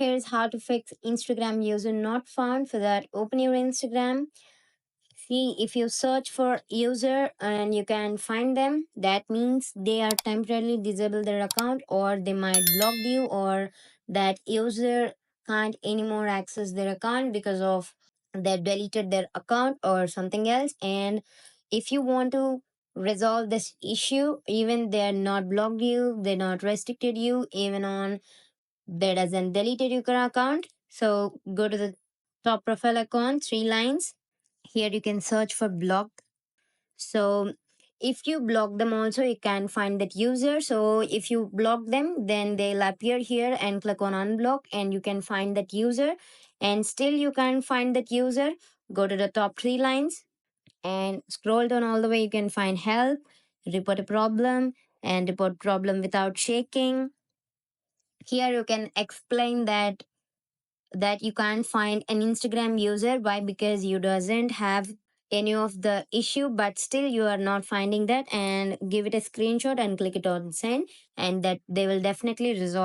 Here's how to fix Instagram user not found. For that, open your Instagram. See, if you search for user and you can find them, that means they are temporarily disable their account, or they might block you, or that user can't anymore access their account because of they deleted their account or something else. And if you want to resolve this issue, even they're not blocked you, they're not restricted you, even on they doesn't deleted your account. So go to the top profile icon, three lines. Here you can search for block. So if you block them also, you can find that user. So if you block them, then they'll appear here, and click on unblock and you can find that user. And still you can't find that user, go to the top three lines and scroll down all the way. You can find help, report a problem, and report problem without shaking. Here you can explain that you can't find an Instagram user. Why? Because you doesn't have any of the issue, but still you are not finding that, and give it a screenshot and click it on send, and that they will definitely resolve.